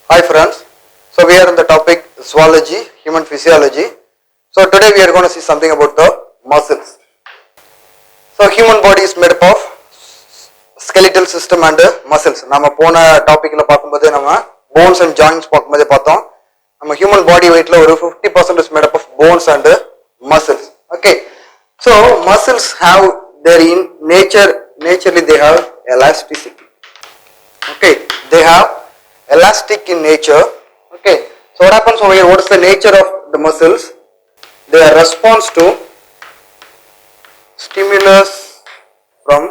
Hi friends, so we are in the topic Zoology, human physiology. So today we are going to see something about the muscles. So human body is made up of skeletal system and muscles. நம்ம போன டாபிக்ல பார்க்கும்போது நம்ம bones and joints பார்க்கும்போது பார்த்தோம். நம்ம human body weightல ஒரு 50% is made up of bones and muscles. Okay, so muscles have their in naturally they have elasticity. Okay, they have elastic in nature. Okay, so what happens over here? What is the nature of the muscles? They are response to stimulus from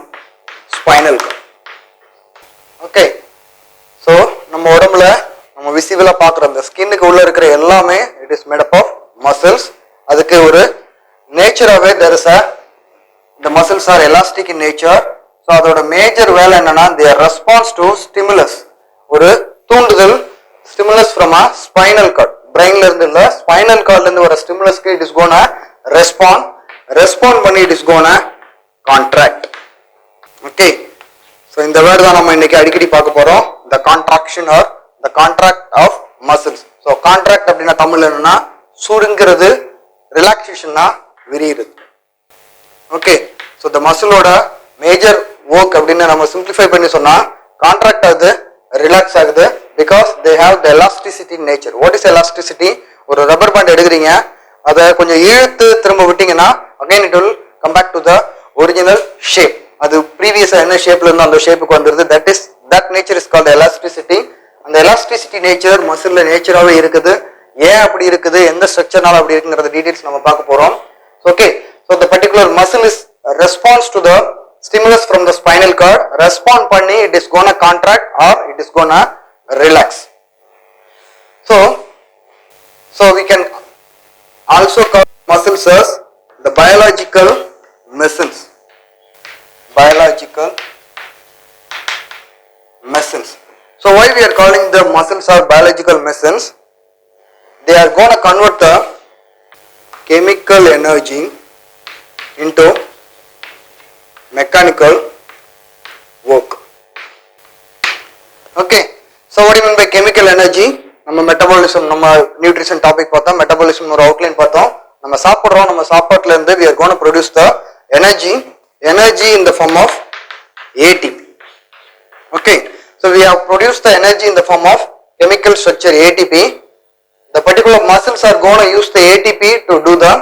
spinal cord. Okay, so நம்ம உடம்புல நம்ம விசிபிளா பார்க்குற அந்த ஸ்கின்னுக்கு உள்ள இருக்கிற எல்லாமே it is made up of muscles. அதுக்கு ஒரு நேச்சராகவே there is a the muscles are elastic in nature. So அதோட மேஜர் வேலை என்னன்னா they are response to stimulus. ஒரு தூண்டுதல் stimulus from a spinal cord. பிரெயின்ல இருந்து இல்ல ஸ்பைனல் கார்ட்ல இருந்து வர ஸ்டிமுலஸ்க்கு it is gonna respond பண்ணி it is gonna contract. Okay, so இந்த வேர்ட் தான் நம்ம இன்னைக்கு அடிக்கடி பார்க்க போறோம், the contraction or the contract of muscles. So contract அப்படின்னா தமிழ்ல என்னன்னா சுருங்கிறது, ரிலாக்ஸேஷன்னா விரியுறது. Okay, so the muscle-ஓட மேஜர் work அப்படின்னு நம்ம சிம்பிளிஃபை பண்ணி சொன்னா கான்ட்ராக்ட் ஆகுது, ரிலாக்ஸ் ஆகுது, because they have the elasticity in nature. What is elasticity? ஒரு ரப்பர் பேண்ட் எடுக்கிறீங்க, அதை கொஞ்சம் இழுத்து திரும்ப விட்டீங்கன்னா again it will come back to the original shape. அது ப்ரீவியஸா என்ன ஷேப்ல இருந்தோ அந்த ஷேப்புக்கு வந்துருது. that nature is called elasticity. அந்த elasticity நேச்சர் மசில்ல நேச்சராகவே இருக்குது. ஏன் அப்படி இருக்குது, எந்த ஸ்ட்ரக்சர்னால அப்படி இருக்குங்கிறத டீடைல்ஸ் நம்ம பார்க்க போறோம். Okay, so the particular muscle is a response to the stimulus from the spinal cord. Respond பண்ணி it is gonna contract or it is gonna relax. So we can also call muscles as the biological muscles. So why we are calling the muscles are biological muscles? They are going to convert the chemical energy into mechanical work. Okay, so what do you mean by chemical energy? நம்ம metabolism, நம்ம nutrition topic பார்த்தோம், metabolism ஒரு outline பார்த்தோம். நம்ம சாப்பிட்றோம், நம்ம சாப்பாட்டுல இருந்து we are going to produce the energy in the form of ATP. Okay, so we have produced the energy in the form of chemical structure ATP. The particular muscles are going to use the ATP to do the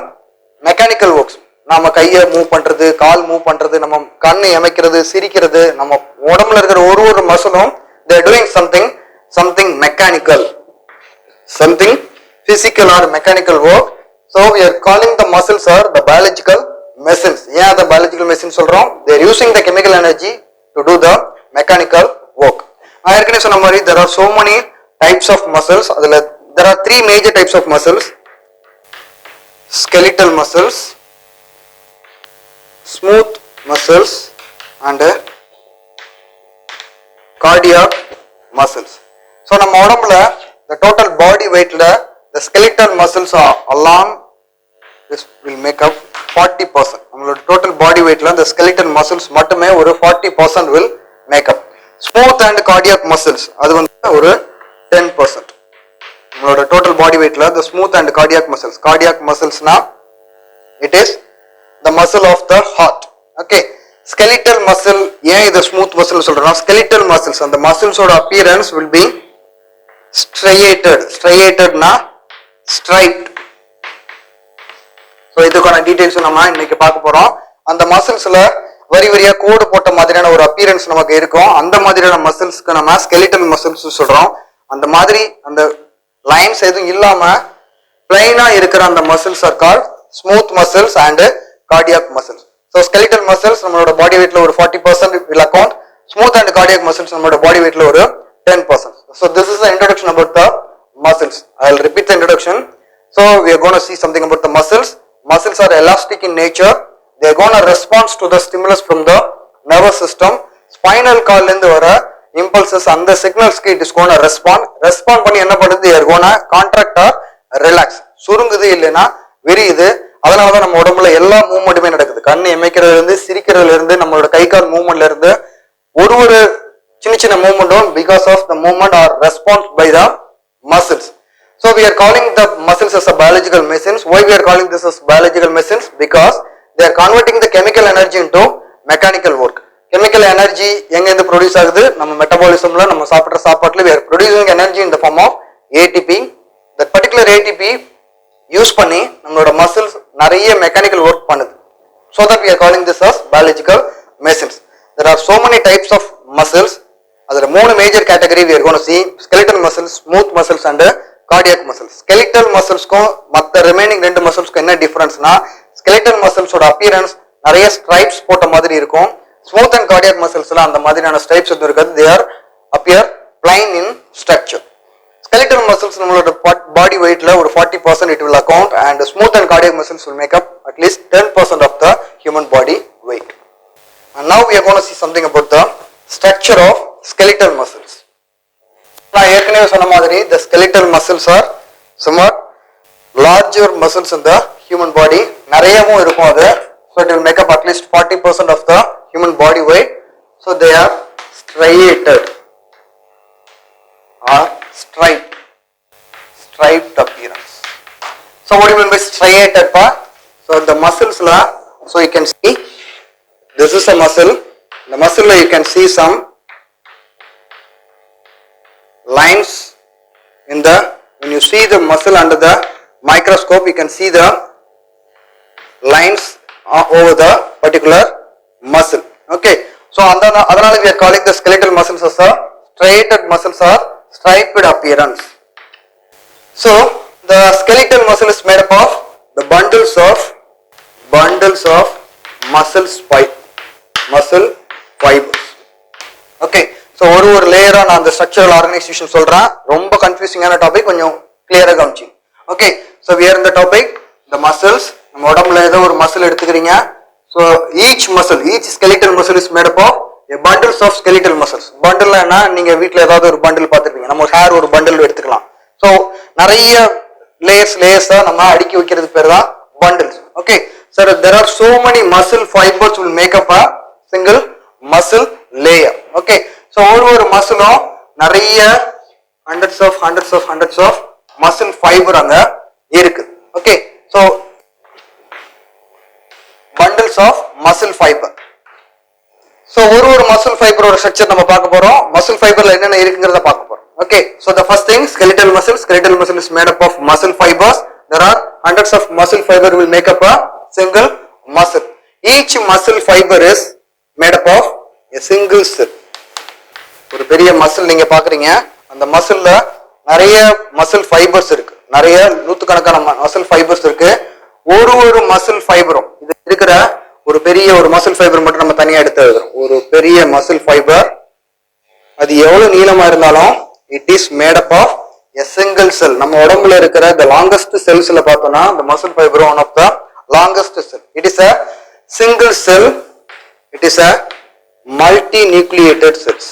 mechanical works. நம்ம கையை move பண்றது, கால் move பண்றது, நம்ம கண்ணை எமைக்கிறது, சிரிக்கிறது, நம்ம உடம்புல இருக்கிற ஒரு மசிலும் they are doing something mechanical, something physical or mechanical work. So we are calling the muscles are the biological muscles. ஏன் the biological muscles சொல்றோம்? They are using the chemical energy to do the mechanical work. நான் ஏற்கனவே சொன்ன மாதிரி there are so many types of muscles. அதுல there are three major types of muscles: skeletal muscles, smooth muscles and cardiac muscles. So நம்ம உடம்புல the total body weightல the skeletal muscles are along this will make up 40%. நம்மளோட total body weightல the skeletal muscles மட்டுமே ஒரு 40% will make up. Smooth and cardiac muscles அது வந்து ஒரு 10%. நம்மளோட total body weightல the smooth and cardiac musclesனா it is the muscle of the heart. Okay, skeletal muscle ஏன் இது smooth muscle சொல்றோம்? skeletal muscles அந்த muscles ஓட appearance will be striated na striped. So இதுக்கான டீடைல்ஸ் நம்ம இன்னைக்கு பார்க்க போறோம். அந்த மசில்ஸ்ல வரியா கோடு போட்ட மாதிரியான ஒரு அப்பியரன்ஸ் நமக்கு இருக்கும். அந்த மாதிரியான மசில்ஸ்க்கு நம்ம skeletal muscles சொல்றோம். அந்த மாதிரி அந்த லைன்ஸ் எதுவும் இல்லாம பிளைனா இருக்கிற அந்த muscles are called smooth muscles and cardiac muscles. So skeletal muscles நம்மளோட பாடி வெயிட்ல ஒரு 40% will account. Smooth and cardiac muscles நம்மளோட பாடி வெயிட்ல ஒரு 10%. So this is the introduction about the muscles. I will repeat the introduction. So we are going to see something about the muscles. Muscles are elastic in nature. They are going to respond to the stimulus from the nervous system. Spinal cord இருந்து வர impulses and the signals it is going to respond பண்ணி என்ன பண்ணுது? They are going to contract or relax. சுருங்குது இல்லைன்னா விரியுது. அதனாலதான் நம்ம உடம்புல எல்லா மூவ்மெண்ட்டுமே நடக்குது. கண்ணு எமைக்கிறதுல இருந்து, சிரிக்கிறதுல இருந்து, நம்மளோட கை கால் மூவ்மெண்ட்ல இருந்து ஒரு சின்ன மூவ்மெண்ட்டும் because of the movement are response by the muscles. So we are calling the muscles as a biological machines. Why we are calling this as biological machines? Because they are converting the chemical energy into mechanical work. Chemical energy எங்க இருந்து produce ஆகுது? நம்ம மெட்டபாலிசம்ல நம்ம சாப்பிடுற சாப்பாட்டுல we are producing energy in the form of ATP. That particular ATP use பண்ணி நம்மளோட muscles நிறைய மெக்கானிக்கல் ஒர்க் பண்ணுது. So that we are calling this as biological machines. There are so many types of muscles. அதுல மூணு major category we are going to see: skeletal muscles, smooth muscles and cardiac muscles. skeletal musclesக்கும் மற்ற remaining ரெண்டு மசில்ஸ்க்கும் என்ன டிஃபரன்ஸ்னா, skeletal musclesோட appearance நிறைய stripes போட்ட மாதிரி இருக்கும். smooth and cardiac musclesல அந்த மாதிரியான ஸ்ட்ரைப்ஸ் எதுவும் இருக்காது. they are appear plain in structure. skeletal muscles நம்மளோட body weightல ஒரு 40% it will account, and smooth and cardiac muscles will make up at least 10% of the human body weight. And now we are going to see something about the structure of skeletal muscles. நான் ஏற்கனவே சொன்ன மாதிரி the skeletal muscles are somewhat larger muscles in the human body. நிறையவும் இருக்கும் அது. So it will make up at least 40% of the human body weight. So they are striated or striped appearance. So what do you mean by striated part? So the muscles la, so you can see this is a muscle. The muscle la you can see some lines in the, when you see the muscle under the microscope you can see the lines over the particular muscle. Okay, so adanaala we are calling the skeletal muscles as a striated muscles or striped appearance. So the skeletal muscle is made up of the bundles of muscle fibers. Okay, so ஒரு லேயரா நான் அந்த structural organisation சொல்றேன். ரொம்ப கன்ஃபியூசிங்கான topic, கொஞ்சம் கிளியரா கவனிச்சு. Okay, so we are in the topic the muscles. நம்ம உடம்புல ஏதோ ஒரு மசில் எடுத்துக்கிறீங்க. So each skeletal muscle is made up of a bundles of skeletal muscles. bundle என்ன, நீங்க வீட்ல ஏதாவது ஒரு bundle பார்த்திருப்பீங்க. நம்ம ஹேர் ஒரு bundle எடுத்துக்கலாம். So நிறைய லேயர்ஸா நம்ம அடுக்கி வைக்கிறதுக்கு பேர் தான் bundles. Okay, so there are so many muscle fibers will make up a single muscle layer. Okay, so ஒவ்வொரு மசிலும் நிறைய hundreds of muscle fiber அங்க இருக்கு. Okay, so bundles of muscle fiber. So ஒரு muscle fiber ஒரு structure நம்ம பார்க்க போறோம். muscle fiberல என்னென்ன இருக்குங்கறத பார்க்க போறோம். Okay, so the first thing, skeletal muscle is made up of muscle fibers. There are hundreds of muscle fiber will make up a single muscle. Each muscle fiber is made up of a single cell. ஒரு பெரிய muscle நீங்க பாக்குறீங்க, அந்த மசில்ல நிறைய muscle fibres இருக்கு. நிறைய நூத்துக்கணக்கான muscle fibres இருக்கு. ஒரு மசில் ஃபைபரும் இது இருக்கிற ஒரு பெரிய ஒரு மசில் ஃபைபர் மட்டும் நம்ம தனியா எடுத்து எழுதுறோம். ஒரு பெரிய மசில் ஃபைபர் அது எவ்வளவு நீளமா இருந்தாலும் it is made up of a single cell. நம்ம உடம்புல இருக்கிற the longest cellsல பார்த்தோம்னா the muscle fiber one of the longest cell. It is a single cell. It is a multinucleated cells.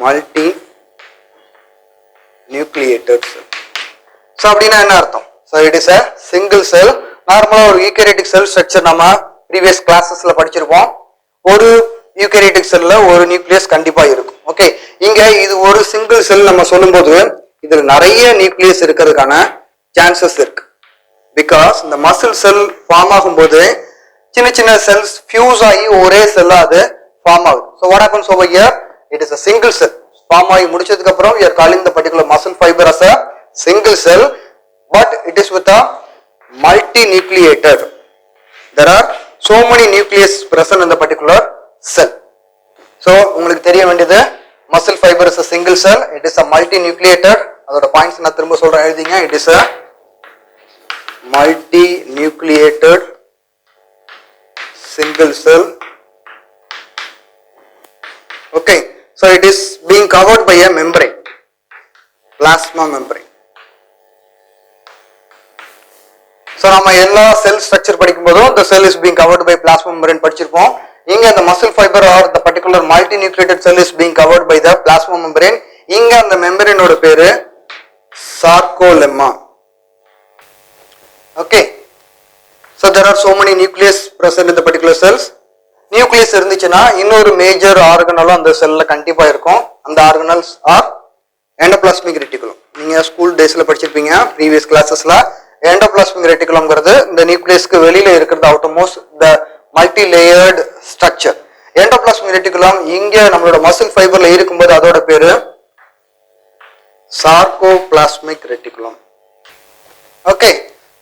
multinucleated cell. So அப்படினா என்ன அர்த்தம்? So it is a single cell. நார்மலா ஒரு eukaryotic cell structure நம்ம previous classes-ல படிச்சிருப்போம். ஒரு eukaryotic cell-ல ஒரு nucleus கண்டிப்பா இருக்கும். ஓகே, இங்க இது ஒரு சிங்கிள் செல் நம்ம சொல்லும்போது இதுல நிறைய நியூக்ளியஸ் இருக்கிறதுக்கான சான்சஸ் இருக்கு. பிகாஸ் இந்த மசில் செல் ஃபார்ம் ஆகும்போது சின்ன சின்ன செல்ஸ் ஃபியூஸ் ஆகி ஒரே செல்லா அது ஃபார்ம் ஆகுது. So what happens over here? It is a single cell. Form ஆகி முடிச்சதுக்கு அப்புறம் we are calling the particular muscle fiber as a single cell, but it is with a multinucleated. There are so many nucleus present in the particular cell. So உங்களுக்கு தெரிய வேண்டியது muscle fiber is a single cell. It is a multinucleated. அதோட points நான் திரும்ப சொல்றேன், எழுதிங்க. It is a multinucleated single cell. Okay, so it is being covered by a membrane, plasma membrane. So நம்ம எல்லா செல் ஸ்ட்ரக்சர் படிக்கும்போதும் the cell is being covered by plasma membrane படிச்சிருப்போம். இங்க அந்த muscle fiber or the particular multinucleated cell is being covered by the plasma membrane. இங்க அந்த membrane ஓட பேரு sarcolemma. Okay, so there are so many nucleus present in the particular cells. nucleus இருந்துச்சுன்னா இன்னொரு major ஆர்கனலும் அந்த செல்ல கண்டிப்பா இருக்கும். அந்த ஆர்கனல்ஸ் ஆர் endoplasmic reticulum. நீங்க படிச்சிருப்பீங்க, ஸ்கூல் டேஸ்ல படிச்சிருப்பீங்க, ப்ரீவியஸ் கிளாஸஸ்ல. எண்டோபிளாஸ்மிக் ரெட்டிகுலம்ங்கிறது இந்த நியூக்ளியஸ்க்கு வெளியில இருக்கிறது outermost the multi layered structure. Endoplasmic reticulum இங்க நம்மளோட மசில் ஃபைபர்ல இருக்கும்போது அதோட பேரு சார்கோபிளாஸ்மிக் ரெட்டிகுலம். ஓகே,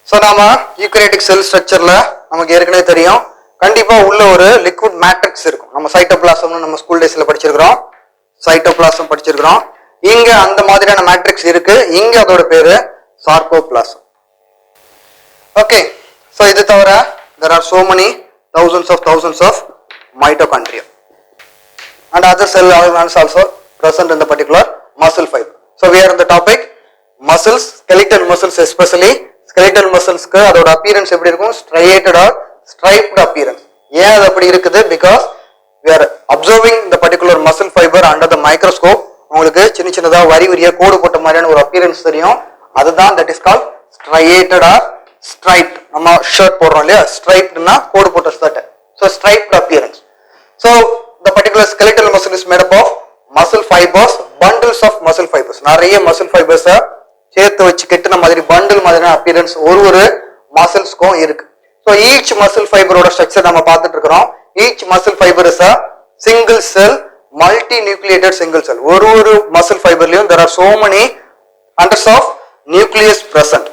ஸோ நாம யூகரியோட்டிக் செல் ஸ்ட்ரக்சர்ல நமக்கு ஏற்கனவே தெரியும், கண்டிப்பா உள்ள ஒரு லிக்விட் மேட்ரிக்ஸ் இருக்கும். நம்ம சைட்டோபிளாசம்னு நம்ம ஸ்கூல் டேஸ்ல படிச்சிருக்கிறோம், சைட்டோபிளாசம் படிச்சிருக்கிறோம். இங்க அந்த மாதிரியான மேட்ரிக்ஸ் இருக்கு, இங்க அதோட பேரு சார்கோபிளாசம். ஓகே, ஸோ இது தவிர there are so many thousands of mitochondria and other cell organelles also present in the particular muscle fiber. So we are in the topic muscles, skeletal muscles, especially skeletal muscles க்கு அதோட appearance எப்படி இருக்கும்? striated or striped appearance. ஏன் அது அப்படி இருக்குது? Because we are observing the particular muscle fiber under the microscope. உங்களுக்கு சின்ன சின்னதா வரி வரியா கோடு போட்ட மாதிரியான ஒரு appearance தெரியும், அதுதான் that is called striated or striped. நம்ம ஷர்ட் போடுறோம் இல்லையா, stripedனா கோடு போட்ட shirt. So striped appearance. So the particular skeletal muscle is made up of muscle fibers, bundles of muscle fibers. நிறைய muscle fibers சேர்த்து வச்சு கெட்டின மாதிரி bundle மாதிரியான appearance ஒரு மசில்ஸ்க்கும் இருக்கு. So each muscle fibeரோட ஸ்ட்ரக்சர் நம்ம பார்த்துட்டு இருக்கிறோம். Each muscle fiber is a single cell multinucleated single cell. ஒரு muscle fiberலயும் there are so many hundreds of nucleus present.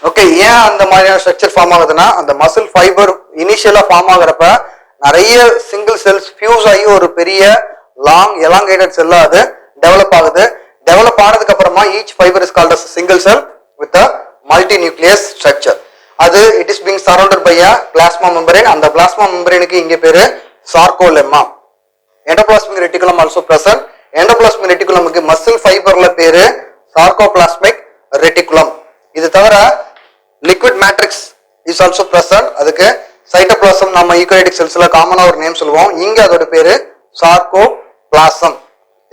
Okay, ஏன் அந்த மாதிரியான ஸ்ட்ரக்சர் ஃபார்ம் ஆகுதுன்னா, அந்த மசில் ஃபைபர் இனிஷியலா ஃபார்ம் ஆகுறப்ப நிறைய சிங்கிள் செல்ஸ் ஃபியூஸ் ஆகி ஒரு பெரிய லாங் எலாங்கேட்டட் செல்லா அது டெவலப் ஆகுது. டெவலப் ஆனதுக்கு அப்புறமா each fibre is called as single cell with a multi nucleus structure. அது it is being surrounded by a plasma membrane. அந்த பிளாஸ்மா மெம்பரேனுக்கு இங்க பேரு sarcolemma. Endoplasmic reticulum also present. Endoplasmic ரெட்டிகுலமுக்கு மசில் ஃபைபர்ல பேரு சார்கோபிளாஸ்மிக் ரெட்டிகுலம். இது தவிர liquid matrix is also present. அதுக்கு சைட்டோபிளாசம் நம்ம யூகரியோட்டிக் செல்ஸ்ல காமனா ஒரு நேம் சொல்லுவோம், இங்க அதோட பேரு சார்கோபிளாசம்.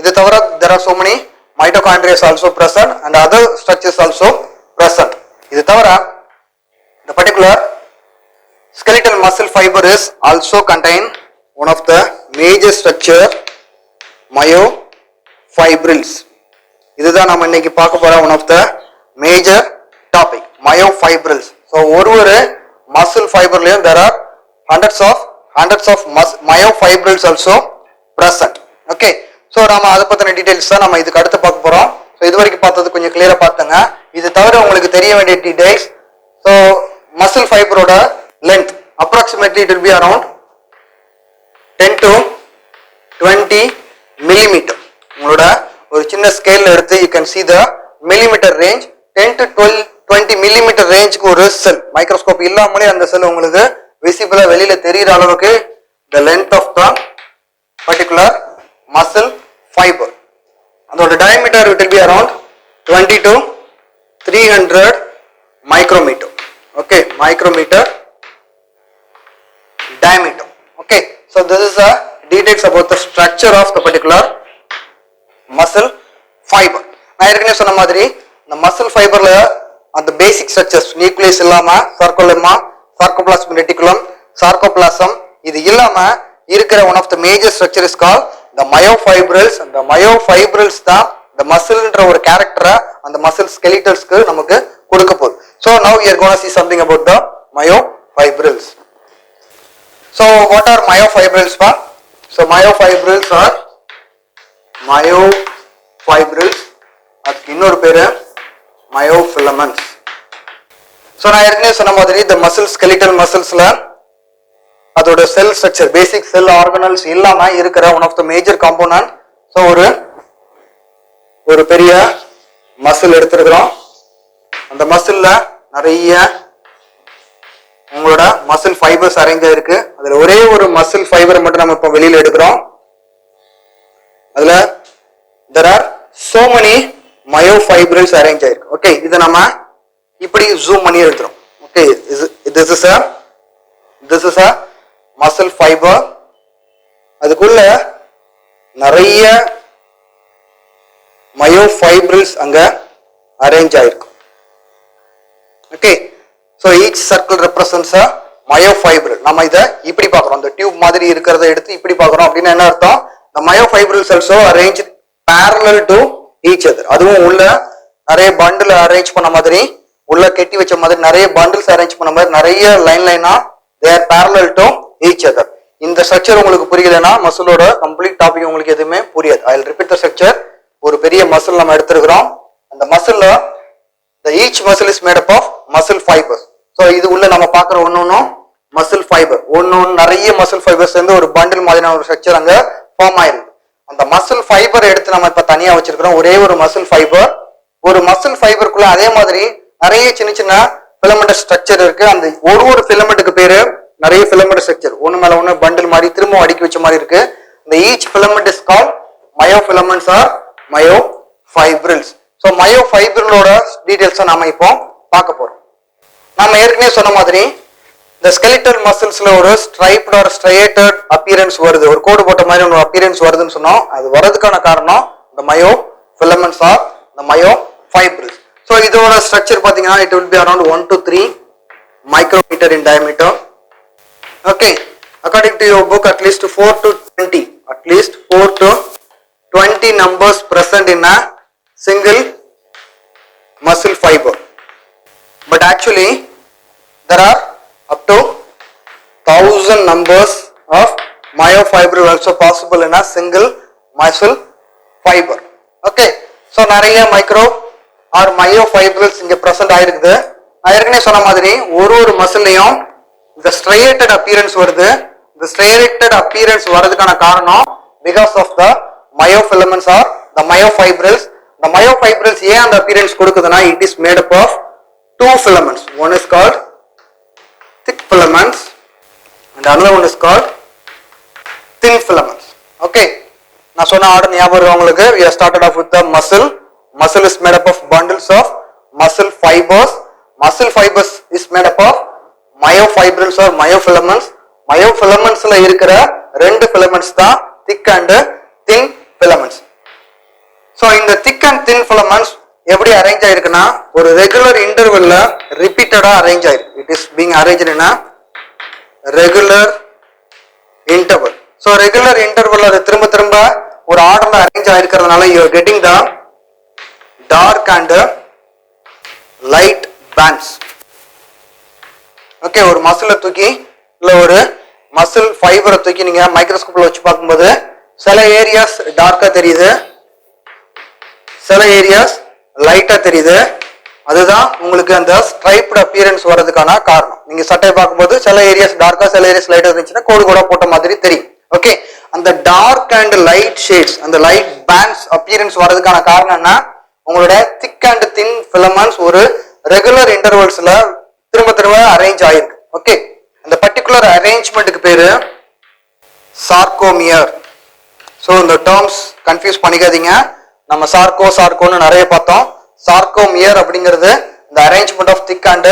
இது தவிர there are so many mitochondria also present and other structures also present. இது தவிர the particular skeletal muscle fiber is also contain one of the major structure myofibrils. இதுதான் நம்ம இன்னைக்கு பார்க்க போற one of the major topic, myofibrils. So ஒரு muscle fiberலயும் there are hundreds of myofibrils also present. Okay, so நாம அதை பத்தின details தான் நம்ம இதுக்கு அடுத்து பார்க்க போறோம். ஸோ இது வரைக்கும் பார்த்தது கொஞ்சம் கிளியரா பார்த்துங்க. இது தவிர உங்களுக்கு தெரிய வேண்டிய டீடைல்ஸ், ஸோ மசில் ஃபைபரோட length approximately it will be around 10 to 20 millimeter. உங்களோட ஒரு சின்ன ஸ்கேல்ல எடுத்து you can see the millimeter range. 10 to 20 millimeter ரேஞ்சுக்கு ஒரு செல் மைக்ரோஸ்கோப் இல்லாமலே அந்த செல் உங்களுக்கு விசிபிளா வெளியில தெரிகிற அளவுக்கு the length of the particular muscle fiber. அதோட diameter it will be around 20 to 300 micrometer. Okay, micrometer diameter. Okay, so this is the details about the structure of the particular muscle fiber. நான் ஏற்கனவே சொன்ன மாதிரி இந்த muscle ஃபைபர்ல அந்த பேசிக் structures nucleus இல்லாம sarcolemma, sarcoplasmic reticulum, சார்கோபிளாசம் இது இல்லாம இருக்கிற one of the major structure is called the myofibrils. அந்த myofibrils தான் இந்த மசில்ன்ற ஒரு கேரக்டரை அந்த மசில் ஸ்கெலிட்டல்ஸ்க்கு நமக்கு கொடுக்க போகுது. So now we are going to see something about the myofibrils. So what are myofibrils? So myofibrils are அதுக்கு இன்னொரு பேரு myofilaments. ஸோ நான் ஏற்கனவே சொன்ன மாதிரி இந்த மசில் ஸ்கெலிட்டல் மசில்ஸ்ல அதோட செல் ஸ்ட்ரக்சர் பேசிக் செல் ஆர்கனல்ஸ் இல்லாம இருக்கிற one of the major component. So ஒரு பெரிய மசில் எடுத்திருக்கிறோம். அந்த மசில்ல நிறைய உங்களோட மசில் ஃபைபர்ஸ் அரேஞ்ச் ஆயிருக்கு. அதுல ஒரே ஒரு மசில் ஃபைபர் மட்டும் நம்ம இப்போ வெளியில எடுக்கிறோம். அதுல there are so many myofibrils arrange ஆயிருக்கு. ஓகே, இதை நம்ம இப்படி ஜூம் பண்ணி எடுக்கிறோம். Okay, this is a muscle fiber. அதுக்குள்ள நிறைய myofibrils அங்க அரேஞ்ச் ஆயிருக்கு. Okay, so each circle represents a myofibril. நம்ம இதை இப்படி பார்க்கிறோம், அந்த டியூப் மாதிரி இருக்கிறத எடுத்து இப்படி பார்க்கிறோம். அப்படின்னா என்ன அர்த்தம்? the myofibrils also arranged parallel to each other. அதுவும் உள்ள நிறைய பண்டில் அரேஞ்ச் பண்ண மாதிரி, உள்ள கெட்டி வச்ச மாதிரி நிறைய பண்டில்ஸ் அரேஞ்ச் பண்ண மாதிரி நிறைய லைனா they are parallel to each other. இந்த ஸ்ட்ரக்சர் உங்களுக்கு புரியலனா மசிலோட கம்ப்ளீட் டாபிக் உங்களுக்கு எதுவுமே புரியாது. I will repeat the structure. ஒரு பெரிய மசில் நம்ம எடுத்துக்கிறோம். அந்த மசில்ல the each muscle is made up of muscle fibers. So இது உள்ள நம்ம பார்க்குற ஒன்னொன்னும் மசில் ஃபைபர், ஒன்னு நிறைய மசில் ஃபைபர்ஸ் சேர்ந்து ஒரு பண்டில் மாதிரியான ஒரு ஸ்ட்ரக்சர் அங்க ஃபார்ம் ஆயிருக்கு. அந்த மசில் ஃபைபர் எடுத்து நம்ம இப்ப தனியா வச்சிருக்கிறோம். ஒரே ஒரு மசில் ஃபைபர், ஒரு மசில் ஃபைபருக்குள்ள அதே மாதிரி நிறைய சின்ன சின்ன ஃபிலமெண்ட் ஸ்ட்ரக்சர் இருக்கு. அந்த ஒரு ஃபிலமெண்ட்டுக்கு பேரு நிறைய ஃபிலமெண்ட் ஸ்ட்ரக்சர், ஒன்னு மேல ஒன்னு பண்டில் மாதிரி திரும்ப அடுக்கி வச்ச மாதிரி இருக்கு. இந்த each filament is called myofilaments or myofibrils. So மயோஃபைப்ரிலோட டீடைல்ஸ் நாம இப்போ பார்க்க போறோம். நாம ஏற்கனவே சொன்ன மாதிரி இந்த ஸ்கெலிட்டல் மசில்ஸ்ல ஒரு ஸ்ட்ரைப்ட் ஆர் ஸ்ட்ரையேட்டட் அப்பியரன்ஸ் வருது, ஒரு கோடு போட்ட மாதிரி ஒரு அப்பியரன்ஸ் வருதுன்னு சொன்னோம். அது வரதுக்கான காரணம் இந்த மயோஃபிலமெண்ட்ஸ் ஆர் இந்த மயோஃபைப்ரில்ஸ். ஸோ இதோட ஸ்ட்ரக்சர் பார்த்தீங்கன்னா it will be around 1 to 3 micrometer in diameter. Okay, according to your book, at least 4 to 20 numbers present in a single muscle fiber. But actually, there are up to 1000 numbers of myofibril also possible in a single muscle fiber. Okay, so நிறைய micro R மயோஃபைப்ரில்ஸ் இங்க present ஆயிருக்குது. நான் ஏற்கனவே சொன்ன மாதிரி ஒரு மசில்லையும் இந்த striated appearance வருது. இந்த striated appearance வரதுக்கான காரணம் because of the myofilaments or the myofibrils. The myofibrils ஏன் அந்த appearance கொடுக்குதுன்னா it is made up of two filaments. One is called thick filaments and another one is called thin filaments. Okay, நான் சொன்ன order ஞாபகம் உங்களுக்கு. We have started off with the muscle. Muscle is made up of bundles of muscle fibers. Muscle fibers is made up of myofibrils or myofilaments. Myofilamentsல இருக்கிற ரெண்டு filaments தான் thick and thin filaments. So இந்த thick and thin filaments எப்படி arrange ஆயிருக்குன்னா ஒரு regular இன்டர்வல்ல ரிப்பீட்டடா arrange ஆயிருக்கு. It is being arranged in a regular interval. So regular interval அது திரும்ப திரும்ப ஒரு ஆர்டர்ல அரேஞ்ச் ஆயிருக்கிறதுனால you are getting the dark and light bands. Okay, ஒரு மசிலை தூக்கி இல்ல ஒரு மசில் ஃபைபரை தூக்கி நீங்க மைக்ரோஸ்கோப்ல வச்சு பார்க்கும்போது சில ஏரியாஸ் டார்க்கா தெரியுது, சில ஏரியாஸ் லைட்டா தெரியுது. அதுதான் உங்களுக்கு அந்த ஸ்ட்ரைப்டு அப்பியரன்ஸ் வர்றதுக்கான காரணம். நீங்க சட்டையை பார்க்கும்போது சில ஏரியாஸ் டார்க்கா சில ஏரியாஸ் லைட்டா இருந்துச்சுன்னா கோடு கூட போட்ட மாதிரி தெரியும். ஓகே, அந்த டார்க் அண்ட் லைட் ஷேட்ஸ், அந்த லைட் பேண்ட்ஸ் அப்பியரன்ஸ் வர்றதுக்கான காரணம் என்ன? உங்களோட திக் அண்ட் தின் ஃபிலமெண்ட்ஸ் ஒரு ரெகுலர் இன்டர்வல்ஸ்ல திரும்ப திரும்ப அரேஞ்ச் ஆயிருக்கு. ஓகே, அந்த பர்டிகுலர் அரேஞ்ச்மெண்ட்டுக்கு பேரு சார்கோமியர். ஸோ இந்த டேர்ம்ஸ் கன்ஃபியூஸ் பண்ணிக்காதீங்க. நம்ம சார்கோன்னு நிறைய பார்த்தோம். சார்கோமியர் அப்படிங்கிறது இந்த arrangement of thick and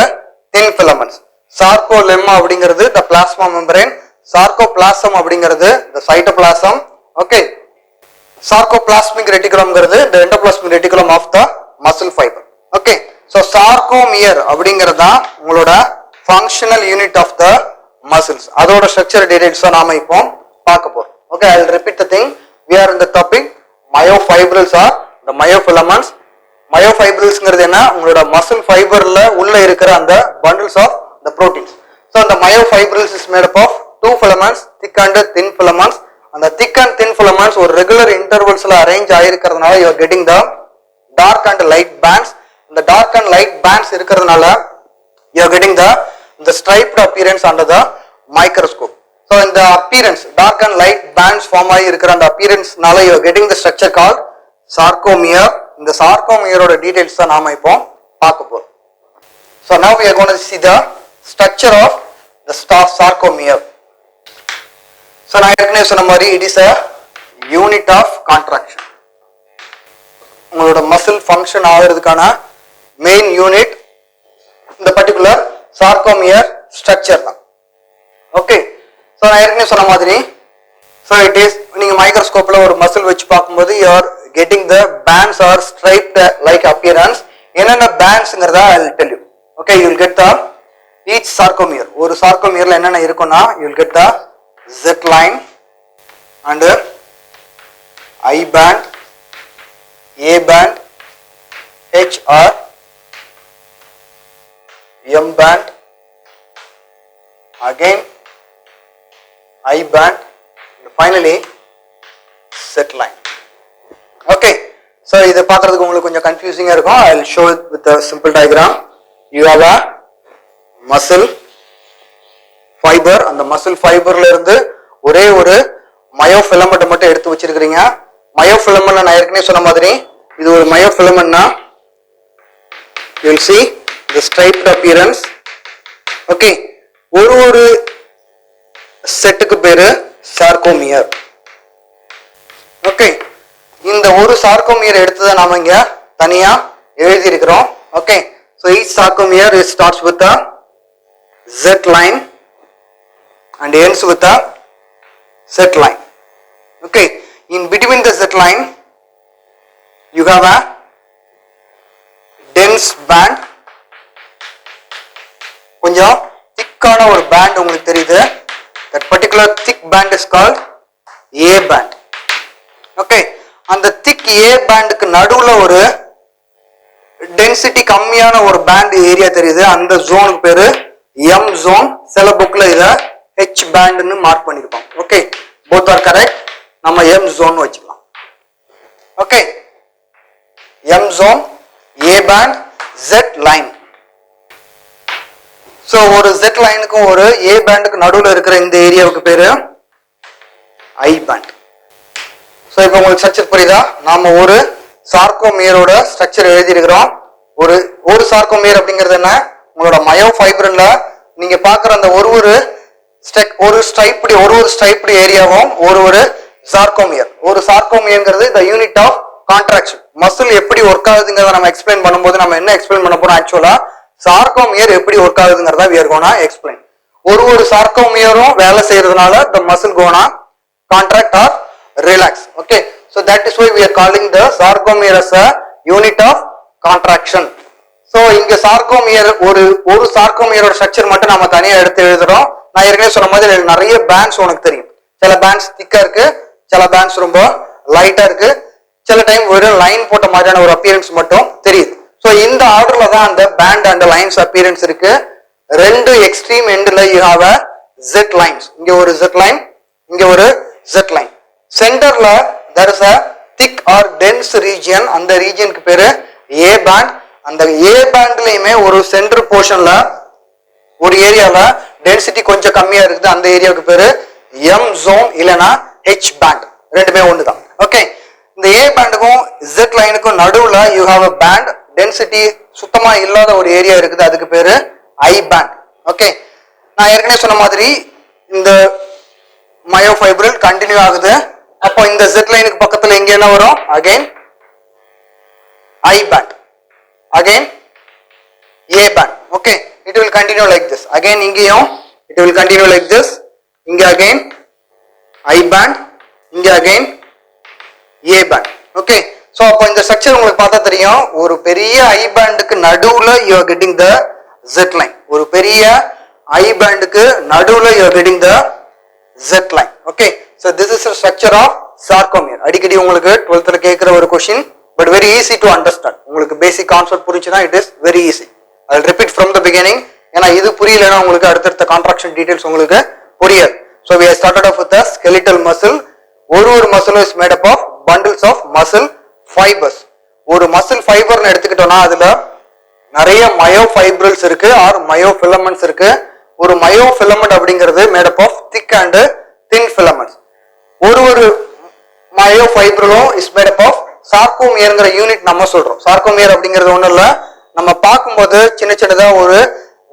thin filaments. Sarcolemma அப்படிங்கிறது த பிளாஸ்மா மெம்பரேன். சார்கோபிளாசம் அப்படிங்கிறது த சைட்டோபிளாசம். ஓகே, சார்கோபிளாஸ்மிக் ரெட்டிகுலம்ங்கிறது the endoplasmic reticulum of the muscle fibre. Okay, so sarcomere அப்படிங்கிறது தான் உங்களோட functional unit of the muscles. அதோட structure details நாம இப்போ பார்க்க போறோம். Okay, I will repeat the thing. We are in the topic myofibrils are the myofilaments. Myofibrils என்ன? உங்களோட மசில் ஃபைபர்ல உள்ள இருக்கிற அந்த bundles of the proteins. So the myofibrils is made up of two filaments, thick and thin filaments. அந்த thick and thin filaments ஒரு regular இன்டர்வல்ஸ்ல arrange ஆயிருக்கிறதுனால you are getting the dark and light bands. இந்த dark and light bands இருக்கிறதுனால you are getting the striped appearance under the microscope. So in the appearance dark and light bands form ஆகி இருக்கிற அந்த appearanceனால you are getting the structure called sarcomere. இந்த sarcomere ஓட details தான் நாம இப்போ பார்க்க போறோம். So now we are going to see the structure of the sarcomere. So நான் ஏற்கனவே சொன்ன மாதிரி it is a unit of contraction. உங்களோட மசில் ஃபங்க்ஷன் ஆகிறதுக்கான மெயின் யூனிட் இந்த பர்டிகுலர் sarcomere structure தான். ஓகே, ஸோ நான் ஏற்கனவே சொன்ன மாதிரி ஸோ இட் இஸ் நீங்கள் மைக்ரோஸ்கோப்பில் ஒரு மசில் வச்சு பார்க்கும்போது you are getting the bands are striped like appearance. என்னென்ன பேண்ட்ஸுங்கிறத I will tell you. Okay, you will get the each sarcomere. ஒரு சார்கோமியரில் என்னென்ன இருக்குன்னா you will get the Z line and I band, A band, H or M band, again I band, and finally Z line. Okay, so இது பார்க்கிறதுக்கு உங்களுக்கு கொஞ்சம் கன்ஃபியூசிங்கா இருக்கும். I will show it with a simple diagram. You have a muscle fiber, அந்த muscle fiberல இருந்து ஒரே ஒரு மயோஃபிலமெண்ட் மட்டும் எடுத்து வச்சிருக்கீங்க. மயோஃபிலமெண்ட் நான் ஏற்கனவே சொன்ன மாதிரி இது ஒரு மயோஃபிலமெண்ட்னா you will see the striped appearance. Okay, ஒரு செட்டுக்கு பேரு sarcomere. Okay, இந்த ஒரு sarcomere எடுத்ததை நாம இங்க தனியா எழுதி இருக்கிறோம். Okay, so each sarcomere starts with a Z line and ends with a Z line. Okay, in between the Z line you have a dense band, கொஞ்சம் திக்கான ஒரு பேண்ட் உங்களுக்கு தெரியுது. That particular thick band is called A band. Okay, அந்த thick A bandக்கு நடுவுல ஒரு density கம்மியான ஒரு பேண்ட் ஏரியா தெரியுது. அந்த ஜோனுக்கு பேரு M zone. சில புக்ல இத H bandன்னு மார்க் பண்ணிருப்பாங்க. Okay, both are correct. நம்ம M zone வச்சுக்கலாம். Okay, M zone, A band, Z line. So ஒரு Z லைனுக்கும் ஒரு A பேண்டுக்கு நடுவுல இருக்கிற இந்த ஏரியாவுக்கு பேரு I band. சோ இப்போ உங்களுக்கு ஸ்ட்ரக்சர் புரியுதா? நாம ஒரு சார்கோமியரோட ஸ்ட்ரக்சர் எழுதி இருக்கிறோம். ஒரு சார்கோமியர் அப்படிங்கிறது என்ன? உங்களோட மயோஃபைப்ரின்ல நீங்க பாக்குற அந்த ஒரு ஸ்ட்ரைப்டு ஏரியாவும் ஒரு சார்கோமியர். ஒரு சார்கோமியர்ங்கிறது the unit of contraction. Muscle எப்படி ஒர்க் ஆகுதுங்கிறத நம்ம எக்ஸ்பிளைன் பண்ணும்போது நம்ம என்ன எக்ஸ்பிளைன் பண்ண போறோம்? ஆக்சுவலா சார்கோமியர் எப்படி work ஆகுதுங்கிறத we are gonna explain. ஒரு சார்கோமியரும் வேலை செய்யறதுனால the muscle gonna contract or relax. Okay, so that is why we are calling the sarcomere as a unit of contraction. So இங்க சார்கோமியர் ஒரு சார்கோமியரோட ஸ்ட்ரக்சர் மட்டும் நாம தனியா எடுத்து எழுதுறோம். நான் ஏற்கனவே சொன்ன மாதிரி நிறைய பேண்ட்ஸ் உனக்கு தெரியும். சில பேண்ட்ஸ் திக்கா இருக்கு, சில பேண்ட்ஸ் ரொம்ப லைட்டா இருக்கு, சில டைம் ஒரு லைன் போட்ட மாதிரியான ஒரு அப்பியரன்ஸ் மட்டும் தெரியுது. சோ இந்த ஆர்டர்ல தான் அந்த பேண்ட் அண்ட் லைன்ஸ் அப்பியரன்ஸ் இருக்கு. ரெண்டு எக்ஸ்ட்ரீம் எண்ட்ல you have a Z lines. இங்க ஒரு Z லைன், இங்க ஒரு Z லைன். சென்டர்ல there is a thick or dense region. அந்த ரீஜனுக்கு பேரு A band. அந்த A bandலயுமே ஒரு சென்டர் போர்ஷன்ல ஒரு ஏரியால டென்சிட்டி கொஞ்சம் கம்மியா இருக்குது. அந்த ஏரியாவுக்கு பேரு M zone இல்லனா H band. ரெண்டுமே ஒண்ணுதான். ஓகே, இந்த A பேண்டுக்கும் Z லைனுக்கும் நடுவுல you have a band, density சுத்தமா இல்லாத ஒரு ஏரியா இருக்குது. அதுக்கு பேரு I band. ஓகே, நான் ஏற்கனவே சொன்ன மாதிரி இந்த மயோஃபைப்ரில் கண்டினியூ ஆகுது. அப்போ இந்த Z லைனுக்கு பக்கத்துல எங்க என்ன வரும்? Again I band, again A band. Okay, it will continue like this. Again இங்கேயும் it will continue like this. இங்க again I band, இங்க again A band. Okay, so அப்போ இந்த ஸ்ட்ரக்சர் உங்களுக்கு பார்த்தா தெரியும். ஒரு பெரிய I bandக்கு நடுவுல you are getting the Z line. ஒரு பெரிய I bandக்கு நடுவுல you are getting the Z line. Okay, so this is the structure of sarcomere. அடிக்கடி உங்களுக்கு 12th கேக்குற ஒரு question, but very easy to understand. உங்களுக்கு பேசிக் கான்செப்ட் புரிஞ்சுனா it is very easy. I will repeat from the beginning. ஏனா இது புரியலனா உங்களுக்கு அடுத்த contraction details உங்களுக்கு புரியாது. So we have started off with the skeletal muscle. ஒரு muscle is made up of bundles of muscle fibers. ஒரு muscle fiber னு எடுத்துக்கிட்டோம்னா அதுல நிறைய myofibrils இருக்கு or myofilaments இருக்கு. ஒரு myofilament அப்படிங்கிறது made up of thick and thin filaments. ஒரு myofibril is made up of sarcomereங்கிற யூனிட் நம்ம சொல்றோம். sarcomere அப்படிங்கிறது ஒண்ணும் இல்ல, நம்ம பார்க்கும்போது சின்னதா ஒரு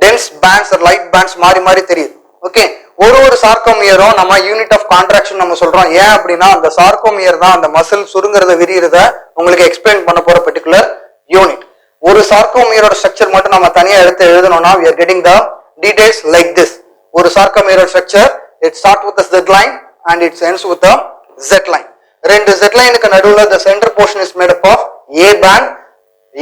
dense bands or light bands மாறி தெரியுது. ஓகே, ஒரு sarcomereம் நம்ம யூனிட் ஆஃப் கான்ட்ராக்ஷன் நம்ம சொல்றோம். ஏன் அப்படின்னா அந்த sarcomere தான் அந்த மசில் சுருங்குறத விரியறத உங்களுக்கு எக்ஸ்பிளைன் பண்ண போற பர்టిక్యులர் யூனிட். ஒரு sarcomereோட ஸ்ட்ரக்சர் மட்டும் நம்ம தனியா எடுத்து எழுதணும்னா we are getting the details like this. ஒரு sarcomere structure, it starts with the Z line and it ends with the Z line. ரெண்டு Z லைனுக்கு நடுவுல the center portion is made up of A band.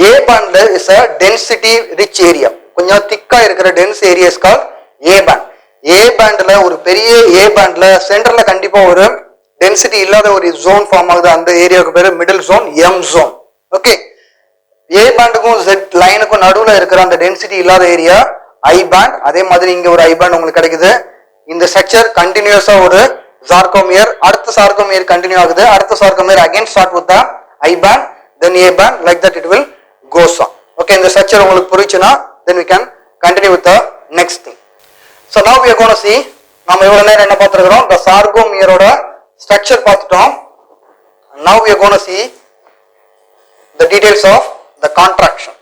A band is a density rich area. கொஞ்சம் திக்கா இருக்கிற dense area is called A band. A bandல ஒரு பெரிய A bandல சென்டர்ல கண்டிப்பா ஒரு டென்சிட்டி இல்லாத ஒரு zone ஃபார்ம் ஆகுது. அந்த ஏரியாவுக்கு பேரு middle zone, M zone. Okay, A பேண்டுக்கும் ஜெட் லைனுக்கும் நடுவில் இருக்கிற அந்த டென்சிட்டி இல்லாத ஏரியா ஐ பேண்ட். அதே மாதிரி இங்க ஒரு ஐ பேண்ட் உங்களுக்கு கிடைக்குது. இந்த ஸ்ட்ரக்சர் கண்டினியூஸா ஒரு சார்கோமியர், அடுத்த சார்கோமியர் கண்டினியூ ஆகுது, அடுத்த sarcomere again start with I band, then A band, like that it will goes on. Okay, இந்த ஸ்ட்ரக்சர் உங்களுக்கு புரிச்சுன்னா தென் we can continue with the next thing. So now we are going to see, நாம இவ்வளவு நேரம் என்ன பார்த்திருக்கிறோம், the sarcomereோட structure பார்த்துட்டோம். Now we are going to see the details of the contraction.